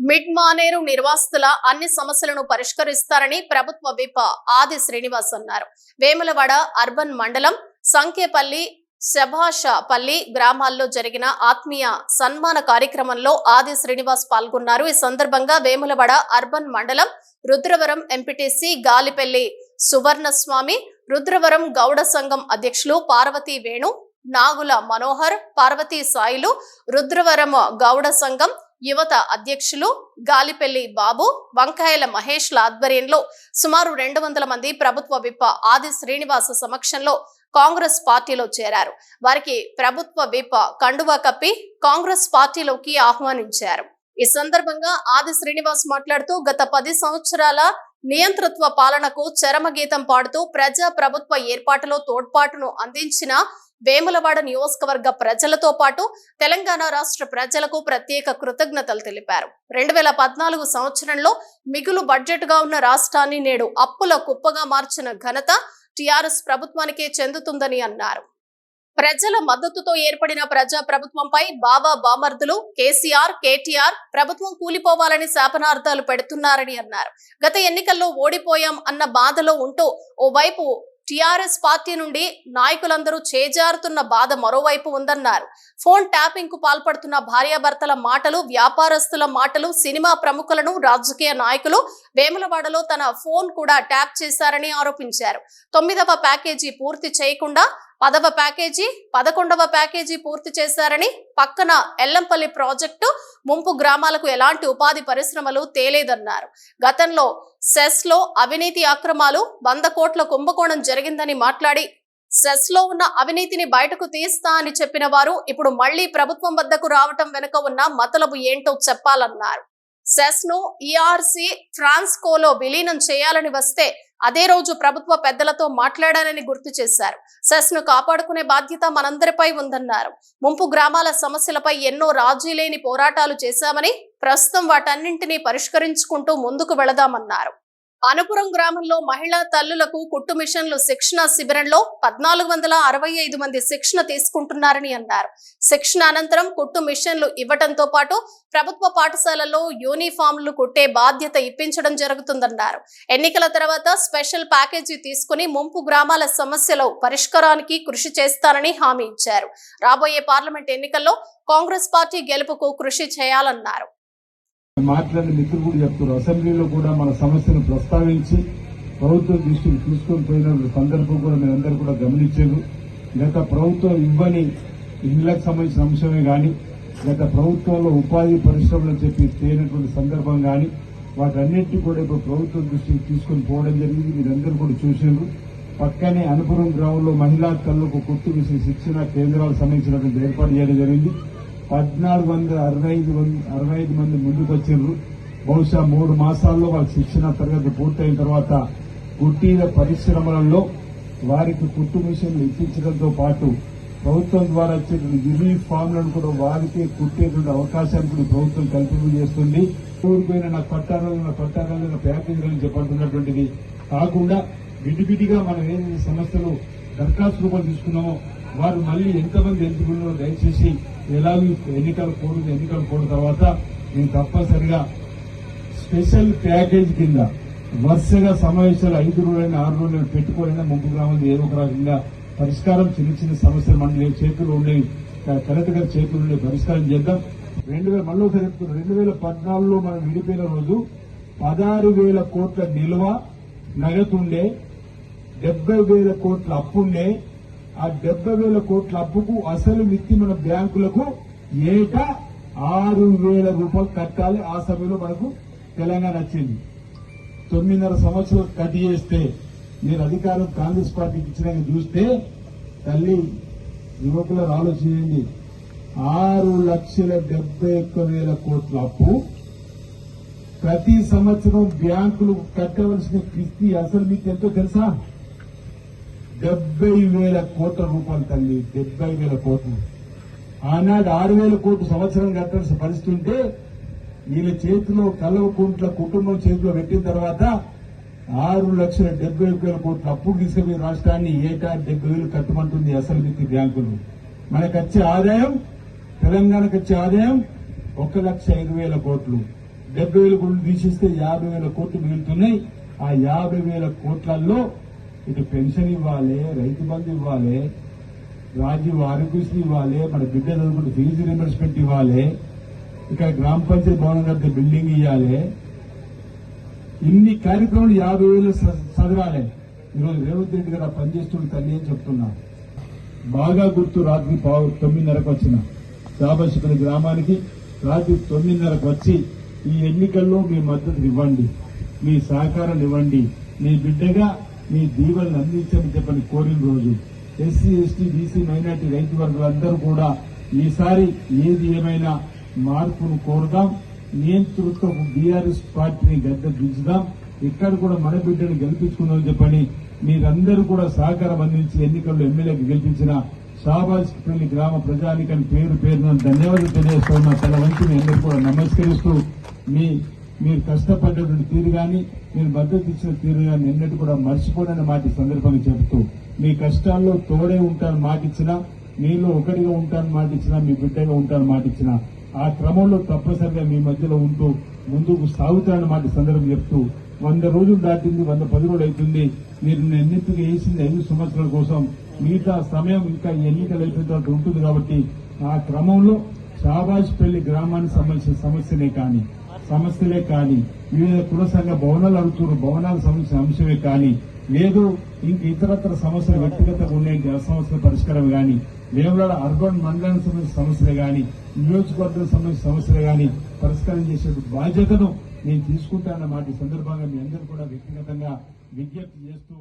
Mid Maneru నిర్వాసితుల అన్ని సమస్యలను పరిష్కరిస్తారని ప్రభుత్వ విప్ ఆది శ్రీనివాస్ అన్నారు. వేములవాడ అర్బన్ మండలం సంకేపల్లి శభాషపల్లి గ్రామాల్లో జరిగిన ఆత్మీయ సన్మాన కార్యక్రమంలో ఆది శ్రీనివాస్ పాల్గొన్నారు. ఈ సందర్భంగా వేములవాడ అర్బన్ మండలం రుద్రవరం ఎంపీటీసీ గాలిపల్లి సువర్ణస్వామి, రుద్రవరం గౌడ సంఘం అధ్యక్షులు పార్వతీ వేణు, నాగుల మనోహర్, పార్వతీ సాయిలు, రుద్రవరం గౌడ సంఘం యువత అధ్యక్షులు గాలిపల్లి బాబు, వంకాయల మహేష్ల ఆధ్వర్యంలో సుమారు 200 మంది ప్రభుత్వ విప్ ఆది శ్రీనివాస్ సమక్షంలో కాంగ్రెస్ పార్టీలో చేరారు. వారికి ప్రభుత్వ విప్ కండువా కప్పి కాంగ్రెస్ పార్టీలోకి ఆహ్వానించారు. ఈ సందర్భంగా ఆది శ్రీనివాస్ మాట్లాడుతూ గత 10 సంవత్సరాల నియంతృత్వ పాలనకు చరమగీతం పాడుతూ ప్రజా ప్రభుత్వ ఏర్పాటులో తోడ్పాటును అందించిన వేములవాడ నియోజకవర్గ ప్రజలతో పాటు తెలంగాణ రాష్ట్ర ప్రజలకు ప్రత్యేక కృతజ్ఞతలు తెలిపారు. 2014 సంవత్సరంలో మిగులు బడ్జెట్ గా ఉన్న రాష్ట్రాన్ని నేడు అప్పుల కుప్పగా మార్చిన ఘనత టీఆర్ఎస్ ప్రభుత్వానికే చెందుతుందని అన్నారు. ప్రజల మద్దతుతో ఏర్పడిన ప్రజా ప్రభుత్వంపై బాబా బామర్దులు కేసీఆర్, కేటీఆర్ ప్రభుత్వం కూలిపోవాలని శాపనార్థాలు పెడుతున్నారని అన్నారు. గత ఎన్నికల్లో ఓడిపోయాం అన్న బాధలో ఉంటూ ఓవైపు టీఆర్ఎస్ పార్టీ నుండి నాయకులందరూ చేజారుతున్న బాధ మరోవైపు ఉందన్నారు. ఫోన్ ట్యాపింగ్ కు పాల్పడుతున్న భార్యాభర్తల మాటలు, వ్యాపారస్తుల మాటలు, సినిమా ప్రముఖులను, రాజకీయ నాయకులు వేములవాడలో తన ఫోన్ కూడా ట్యాప్ చేశారని ఆరోపించారు. 9వ ప్యాకేజీ పూర్తి చేయకుండా 10వ ప్యాకేజీ, 11వ ప్యాకేజీ పూర్తి చేశారని, పక్కన ఎల్లంపల్లి ప్రాజెక్టు ముంపు గ్రామాలకు ఎలాంటి ఉపాధి పరిశ్రమలు తేలేదన్నారు. గతంలో సెస్ లో అవినీతి అక్రమాలు 100 కోట్ల కుంభకోణం జరిగిందని మాట్లాడి సెస్ లో ఉన్న అవినీతిని బయటకు తీస్తా అని చెప్పిన వారు ఇప్పుడు మళ్లీ ప్రభుత్వం వద్దకు రావటం వెనుక ఉన్న మతలబు ఏంటో చెప్పాలన్నారు. సెస్ ను ఈఆర్సీ ట్రాన్స్కోలో విలీనం చేయాలని వస్తే అదే రోజు ప్రభుత్వ పెద్దలతో మాట్లాడాలని గుర్తు చేశారు. సెస్ ను కాపాడుకునే బాధ్యత మనందరిపై ఉందన్నారు. ముంపు గ్రామాల సమస్యలపై ఎన్నో రాజీ లేని పోరాటాలు చేశామని, ప్రస్తుతం వాటన్నింటినీ పరిష్కరించుకుంటూ ముందుకు వెళదామన్నారు. అనుపురం గ్రామంలో మహిళా తల్లులకు కుట్టు మిషన్లు శిక్షణ శిబిరంలో 1465 మంది శిక్షణ తీసుకుంటున్నారని అన్నారు. శిక్షణ అనంతరం కుట్టు మిషన్లు ఇవ్వడంతో పాటు ప్రభుత్వ పాఠశాలల్లో యూనిఫామ్లు కుట్టే బాధ్యత ఇప్పించడం జరుగుతుందన్నారు. ఎన్నికల తర్వాత స్పెషల్ ప్యాకేజీ తీసుకుని ముంపు గ్రామాల సమస్యల పరిష్కారానికి కృషి చేస్తారని హామీ ఇచ్చారు. రాబోయే పార్లమెంట్ ఎన్నికల్లో కాంగ్రెస్ పార్టీ గెలుపుకు కృషి చేయాలన్నారు. మాట్లాడిన మిత్రులు కూడా చెప్తారు, అసెంబ్లీలో కూడా మన సమస్యను ప్రస్తావించి ప్రభుత్వం దృష్టికి తీసుకొని పోయిన సందర్భం కూడా మీరందరూ కూడా గమనించారు. గత ప్రభుత్వం ఇవ్వని ఇళ్లకు సంబంధించిన అంశమే కానీ, గత ప్రభుత్వంలో ఉపాధి పరిశ్రమలు చెప్పి తేనటువంటి సందర్భం కానీ, వాటన్నింటినీ కూడా ఇప్పుడు ప్రభుత్వం దృష్టికి తీసుకొని పోవడం జరిగింది. మీరందరూ కూడా చూసారు. పక్కనే అనుపురం గ్రామంలో మహిళా తల్లులకు కుట్టు మిషన్ శిక్షణ కేంద్రాలకు సంబంధించినటువంటి ఏర్పాటు చేయడం జరిగింది. 1465 మంది ముందుకు వచ్చారు. బహుశా 3 మాసాల్లో వాళ్ళ శిక్షణ తరగతి పూర్తయిన తర్వాత కుటీర పరిశ్రమలలో వారికి కుట్టు మిషన్లు ఇప్పించడంతో పాటు ప్రభుత్వం ద్వారా వచ్చేటువంటి యూనిఫామ్లను కూడా వారికే కుట్టేటువంటి అవకాశాన్ని కూడా ప్రభుత్వం కల్పింపజేస్తుంది. ఊరిపోయిన నా పట్టాలను ప్యాకేజీలను చెప్పంటున్నటువంటిది కాకుండా విడివిడిగా మనం ఏదైతే సమస్యలు దరఖాస్తు రూపంలో తీసుకున్నామో వారు మళ్లీ ఎంతమంది ఎంచుకున్నారో దయచేసి ఎలాగో ఎన్నికల కోడ్ తర్వాత నేను తప్పనిసరిగా స్పెషల్ ప్యాకేజ్ కింద వరుసగా సమావేశాలు 5 రోజులైనా 6 రోజులైనా పెట్టుకోవాలన్నా ముంపు గ్రామాలు ఏదో ఒక రకంగా పరిష్కారం చిన్న సమస్యలు మన చేతులు ఉండేవి, కలెక్టర్ గారి చేతులు ఉండే పరిష్కారం చేద్దాం. 2014లో మనం విడిపోయిన రోజు 16,000 కోట్ల నిల్వ నగదుండే, 70,000 కోట్ల అప్పుండే. ఆ 70,000 కోట్ల అప్పుకు అసలు మిత్తి మన బ్యాంకులకు ఏటా 6,000 రూపాయలు కట్టాలి. ఆ సమయంలో మనకు తెలంగాణ వచ్చింది. 9.5 సంవత్సరాలు కట్ చేస్తే నేను అధికారం కాంగ్రెస్ పార్టీకి ఇచ్చినాక చూస్తే తల్లి యువకులను ఆలోచించండి. 6,71,000 కోట్ల అప్పు, ప్రతి సంవత్సరం బ్యాంకులు కట్టవలసిన కిస్తీ అసలు మీకు ఎంతో తెలుసా? 70,000 కోట్ల రూపాయలు తల్లి, 70,000 కోట్లు. ఆనాడు 6,000 కోట్లు సంవత్సరం కట్టాల్సిన పరిస్థితి ఉంటే వీళ్ళ చేతిలో కల్వకుంట్ల కుటుంబం చేతిలో పెట్టిన తర్వాత 6,70,000 కోట్ల అప్పు తీసుకుని రాష్ట్రాన్ని ఏటా 70,000 కట్టమంటుంది అసలు మిత్తి బ్యాంకులు. మనకు వచ్చే ఆదాయం, తెలంగాణకు వచ్చే ఆదాయం 1,20,000 కోట్లు. 70,000 కోట్లు తీసేస్తే 50,000 కోట్లు మిగులుతున్నాయి. ఆ 50,000 కోట్లలో ఇటు పెన్షన్ ఇవ్వాలి, రైతు బంధు ఇవ్వాలి, రాజీవ్ ఆరోగ్యశ్రీ ఇవ్వాలి, మన బిడ్డ చదువుకుంటే ఫీజు రీంబర్స్మెంట్ ఇవ్వాలి, ఇక్కడ గ్రామ పంచాయతీ భవనం కడితే బిల్డింగ్ ఇవ్వాలి. ఇన్ని కార్యక్రమాలు 50,000 చదవాలి. ఈరోజు రేవంత్ రెడ్డి గారు పనిచేస్తున్న తల్లి అని చెప్తున్నా. బాగా గుర్తు, రాత్రి 9:30కు వచ్చిన శాబాషిపల్లి గ్రామానికి రాత్రి 9:30కు వచ్చి ఈ ఎన్నికల్లో మీ మద్దతు ఇవ్వండి, మీ సహకారం ఇవ్వండి, మీ బిడ్డగా మీ దీవెనలు అందించని చెప్పని కోరిన రోజు ఎస్సీ, ఎస్టీ, బీసీ, మైనార్టీ రైతు వర్గాలందరూ కూడా ఈసారి ఏది ఏమైనా మార్పును కోరుదాం. నియంతృత్వ బీఆర్ఎస్ పార్టీని గద్దె దించుదాం. ఇక్కడ కూడా మన బిడ్డను గెలిపించుకుందామని చెప్పని మీరందరూ కూడా సహకారం అందించి ఎన్నికల్లో ఎమ్మెల్యేకి గెలిపించిన షాబాజ్పల్లి గ్రామ ప్రజానికని పేరు పేరున ధన్యవాదాలు తెలియజేస్తున్నా. తన వంతు మీ అందరూ కూడా నమస్కరిస్తూ మీరు కష్టపడ్డటువంటి తీరు గాని, మీరు మద్దతు ఇచ్చిన తీరు గాని ఎన్నట్టు కూడా మర్చిపోనని మాట ఈ సందర్భంగా చెబుతూ, మీ కష్టాల్లో తోడే ఉంటాను మాట ఇచ్చినా, మీలో ఒకటిగా ఉంటాను మాట ఇచ్చినా, మీ బిడ్డగా ఉంటాను మాట ఇచ్చినా, ఆ క్రమంలో తప్పనిసరిగా మీ మధ్యలో ఉంటూ ముందుకు సాగుతానని మాట ఈ సందర్భం చెప్తూ, 100 రోజులు దాటింది, 110 రోజులు అవుతుంది. మీరు ఎన్నికగా వేసింది 5 సంవత్సరాల కోసం. మిగతా సమయం ఇంకా ఎన్నికలు అయిపోయిన తర్వాత ఉంటుంది కాబట్టి ఆ క్రమంలో షాబాజ్పల్లి గ్రామానికి సంబంధించిన సమస్యలే కానీ వివిధ కుల సంఘ భవనాలు అడుగుతున్నారు, భవనాలకు సంబంధించిన అంశమే కానీ, లేదు ఇంక ఇతరత్ర సమస్యలు వ్యక్తిగతంగా ఉండే సమస్యల పరిష్కారం కానీ, వేములవాడ అర్బన్ మండలానికి సంబంధించిన సమస్యలే కానీ, నియోజకవర్గానికి సంబంధించిన సమస్యలే కానీ పరిష్కారం చేసే బాధ్యతను నేను తీసుకుంటానన్న మాట ఈ సందర్భంగా మీ అందరూ కూడా వ్యక్తిగతంగా విజ్ఞప్తి చేస్తూ